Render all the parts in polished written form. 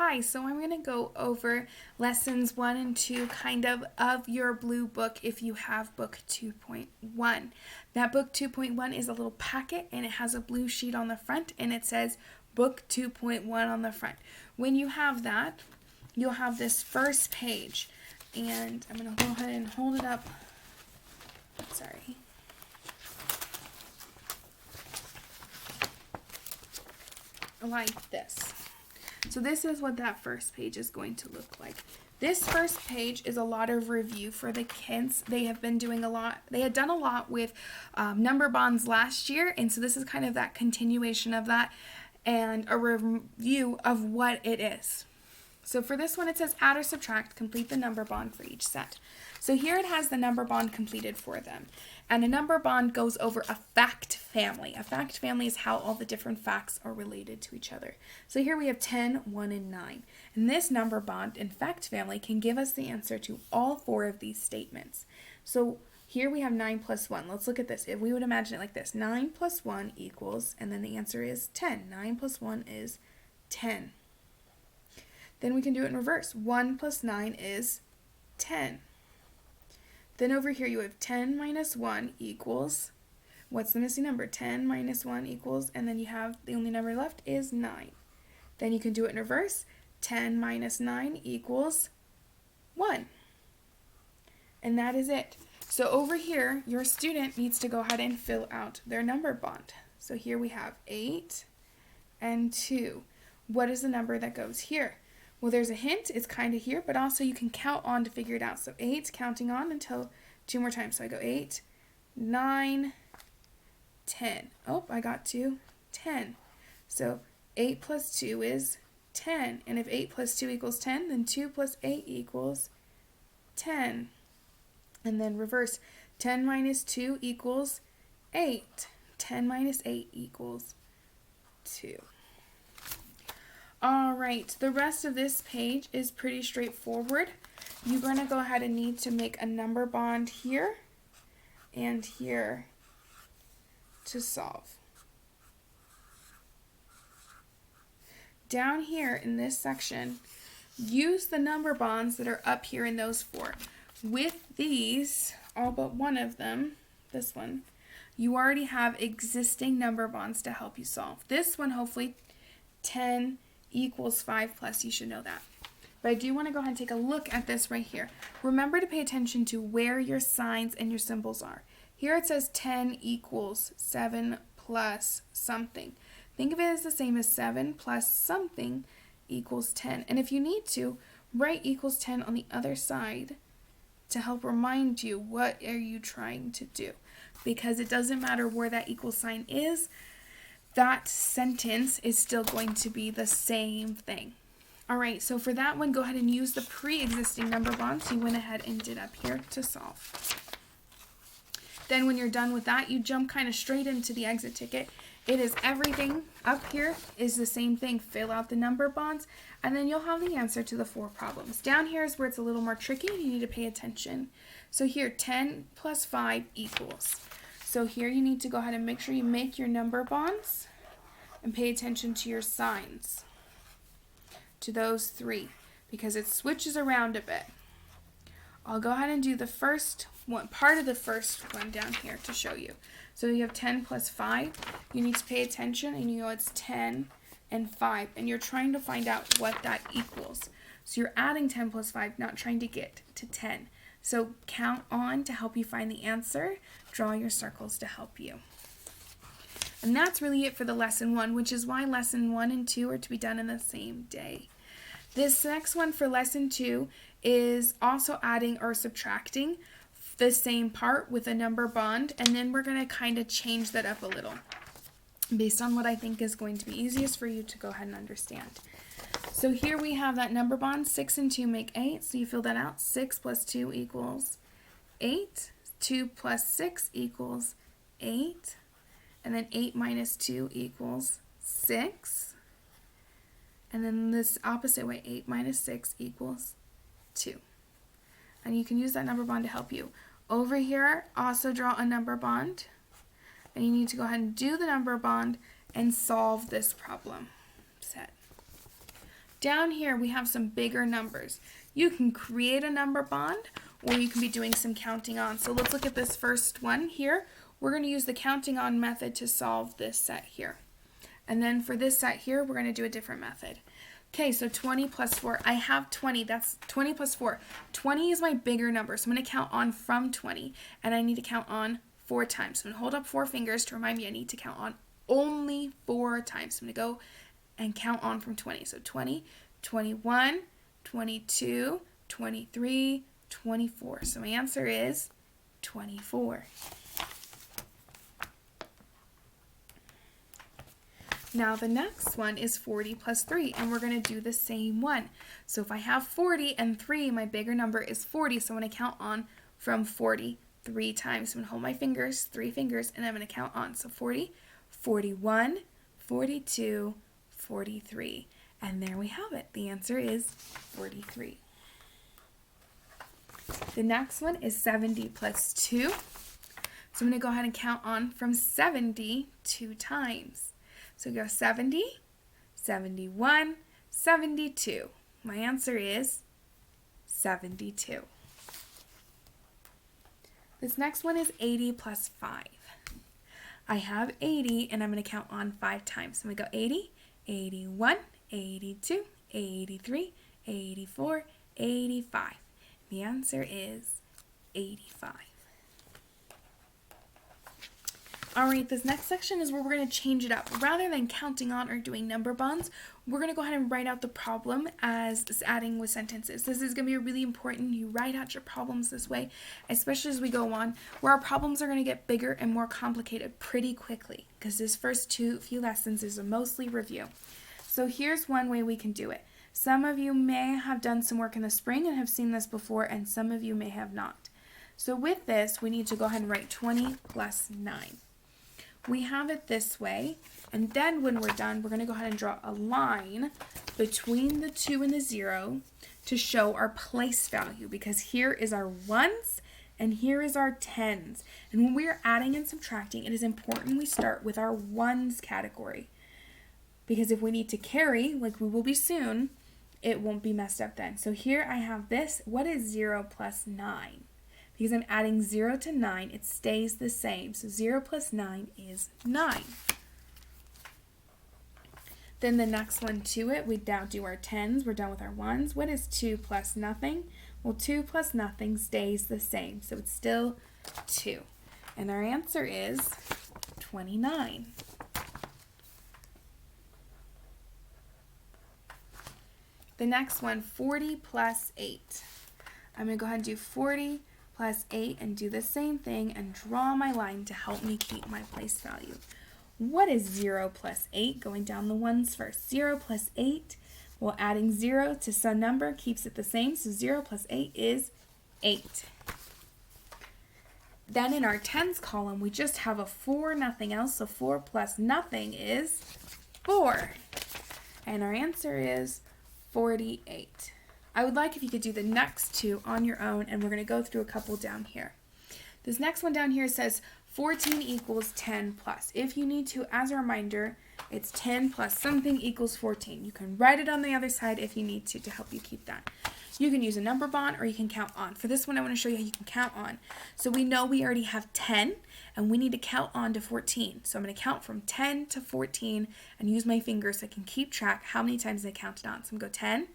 Hi, so I'm going to go over lessons 1 and 2 kind of your blue book if you have book 2.1. That book 2.1 is a little packet and it has a blue sheet on the front and it says book 2.1 on the front. When you have that, you'll have this first page, and I'm going to go ahead and hold it up. Sorry. Like this. So this is what that first page is going to look like. This first page is a lot of review for the kids. They have been doing a lot. They had done a lot with number bonds last year, and so this is kind of that continuation of that and a review of what it is. So for this one, it says add or subtract, complete the number bond for each set. So here it has the number bond completed for them. And a number bond goes over a fact family. A fact family is how all the different facts are related to each other. So here we have 10, 1, and 9. And this number bond and fact family can give us the answer to all 4 of these statements. So here we have 9 plus 1. Let's look at this. If we would imagine it like this, 9 plus 1 equals, and then the answer is 10. 9 plus 1 is 10. Then we can do it in reverse. 1 plus 9 is 10. Then over here you have 10 minus 1 equals, what's the missing number? 10 minus 1 equals, and then you have, the only number left is 9. Then you can do it in reverse. 10 minus 9 equals 1. And that is it. So over here, your student needs to go ahead and fill out their number bond. So here we have 8 and 2. What is the number that goes here? Well, there's a hint. It's kind of here, but also you can count on to figure it out. So 8, counting on until 2 more times. So I go 8, 9, 10. Oh, I got to 10. So 8 plus 2 is 10. And if 8 plus 2 equals 10, then 2 plus 8 equals 10. And then reverse. 10 minus 2 equals 8. 10 minus 8 equals 2. Alright, the rest of this page is pretty straightforward. You're going to go ahead and need to make a number bond here and here to solve. Down here in this section, use the number bonds that are up here in those 4. With these, all but one of them, this one, you already have existing number bonds to help you solve. This one, hopefully, 10 equals 5 plus, you should know that. But I do want to go ahead and take a look at this right here. Remember to pay attention to where your signs and your symbols are. Here it says 10 equals 7 plus something. Think of it as the same as 7 plus something equals 10. And if you need to, write equals 10 on the other side to help remind you what are you trying to do. Because it doesn't matter where that equal sign is, that sentence is still going to be the same thing. Alright, so for that one, go ahead and use the pre-existing number bonds you went ahead and did up here to solve. Then when you're done with that, you jump kind of straight into the exit ticket. It is everything up here is the same thing. Fill out the number bonds, and then you'll have the answer to the 4 problems. Down here is where it's a little more tricky and you need to pay attention. So here, 10 plus 5 equals. So here you need to go ahead and make sure you make your number bonds and pay attention to your signs, to those 3, because it switches around a bit. I'll go ahead and do the first one, part of the first one down here to show you. So you have 10 plus 5. You need to pay attention, and you know it's 10 and 5, and you're trying to find out what that equals. So you're adding 10 plus 5, not trying to get to 10. So count on to help you find the answer. Draw your circles to help you. And that's really it for the lesson 1, which is why lesson 1 and 2 are to be done in the same day. This next one for lesson 2 is also adding or subtracting the same part with a number bond, and then we're going to kind of change that up a little based on what I think is going to be easiest for you to go ahead and understand. So here we have that number bond. 6 and 2 make 8, so you fill that out. 6 plus 2 equals 8. 2 plus 6 equals 8. And then 8 minus 2 equals 6. And then this opposite way, 8 minus 6 equals 2. And you can use that number bond to help you. Over here, also draw a number bond. And you need to go ahead and do the number bond and solve this problem set. Down here, we have some bigger numbers. You can create a number bond, or you can be doing some counting on. So let's look at this first one here. We're going to use the counting on method to solve this set here. And then for this set here, we're going to do a different method. Okay, so 20 plus 4. I have 20. That's 20 plus 4. 20 is my bigger number, so I'm going to count on from 20, and I need to count on 4 times. So I'm going to hold up 4 fingers to remind me I need to count on only 4 times. So I'm going to go and count on from 20. So 20, 21, 22, 23, 24. So my answer is 24. Now the next one is 40 plus 3, and we're going to do the same one. So if I have 40 and 3, my bigger number is 40, so I'm going to count on from 40 3 times. So I'm going to hold my fingers, 3 fingers, and I'm going to count on. So 40, 41, 42, 43. And there we have it. The answer is 43. The next one is 70 plus 2. So I'm going to go ahead and count on from 70 2 times. So we go 70, 71, 72. My answer is 72. This next one is 80 plus 5. I have 80, and I'm going to count on 5 times. So I'm going to go 80, 81, 82, 83, 84, 85. The answer is 85. Alright, this next section is where we're going to change it up. Rather than counting on or doing number bonds, we're going to go ahead and write out the problem as adding with sentences. This is going to be really important. You write out your problems this way, especially as we go on, where our problems are going to get bigger and more complicated pretty quickly, because this first few lessons is a mostly review. So here's one way we can do it. Some of you may have done some work in the spring and have seen this before, and some of you may have not. So with this, we need to go ahead and write 20 plus 9. We have it this way, and then when we're done, we're going to go ahead and draw a line between the 2 and the 0 to show our place value, because here is our 1s and here is our 10s. And when we are adding and subtracting, it is important we start with our 1s category, because if we need to carry, like we will be soon, it won't be messed up then. So here I have this. What is 0 plus 9? Because I'm adding 0 to 9, it stays the same. So 0 plus 9 is 9. Then the next one to it, we now do our 10s. We're done with our 1s. What is 2 plus nothing? Well, 2 plus nothing stays the same. So it's still 2. And our answer is 29. The next one, 40 plus 8. I'm going to go ahead and do 40 plus 8 and do the same thing and draw my line to help me keep my place value. What is 0 plus 8? Going down the 1s first. 0 plus 8, well, adding 0 to some number keeps it the same, so 0 plus 8 is 8. Then in our 10s column, we just have a 4, nothing else, so 4 plus nothing is 4. And our answer is 48. I would like if you could do the next two on your own, and we're going to go through a couple down here. This next one down here says 14 equals 10 plus. If you need to, as a reminder, it's 10 plus something equals 14. You can write it on the other side if you need to help you keep that. You can use a number bond or you can count on. For this one, I want to show you how you can count on. So we know we already have 10 and we need to count on to 14. So I'm going to count from 10 to 14 and use my fingers so I can keep track how many times I counted on. So I'm going to go 10,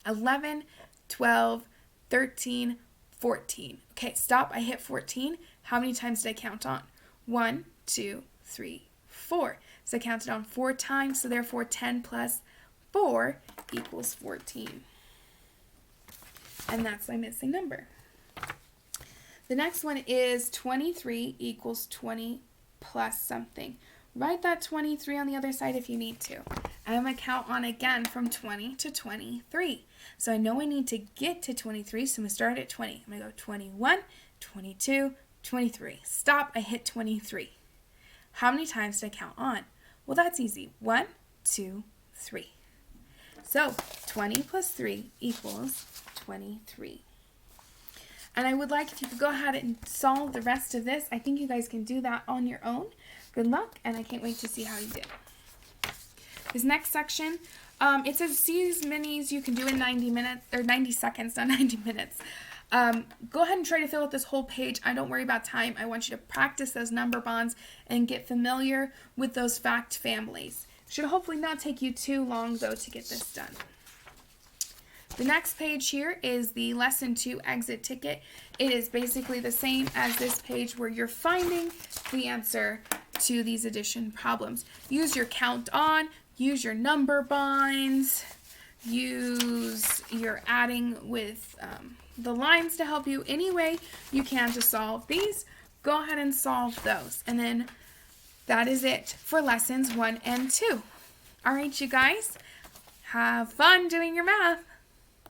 11, 12, 13, 14. Okay, stop. I hit 14. How many times did I count on? 1, 2, 3, 4. So I counted on 4 times, so therefore 10 plus 4 equals 14. And that's my missing number. The next one is 23 equals 20 plus something. Write that 23 on the other side if you need to. I'm going to count on again from 20 to 23. So I know I need to get to 23, so I'm going to start at 20. I'm going to go 21, 22, 23. Stop, I hit 23. How many times did I count on? Well, that's easy. 1, 2, 3. So 20 plus 3 equals 23. And I would like if you could go ahead and solve the rest of this. I think you guys can do that on your own. Good luck, and I can't wait to see how you do. This next section, It says see as many as you can do in 90 minutes, or 90 seconds, not 90 minutes. Go ahead and try to fill out this whole page. I don't worry about time. I want you to practice those number bonds and get familiar with those fact families. Should hopefully not take you too long, though, to get this done. The next page here is the Lesson 2 exit ticket. It is basically the same as this page where you're finding the answer to these addition problems. Use your count on, use your number bonds, use your adding with the lines to help you any way you can to solve these. Go ahead and solve those. And then that is it for lessons 1 and 2. All right, you guys, have fun doing your math.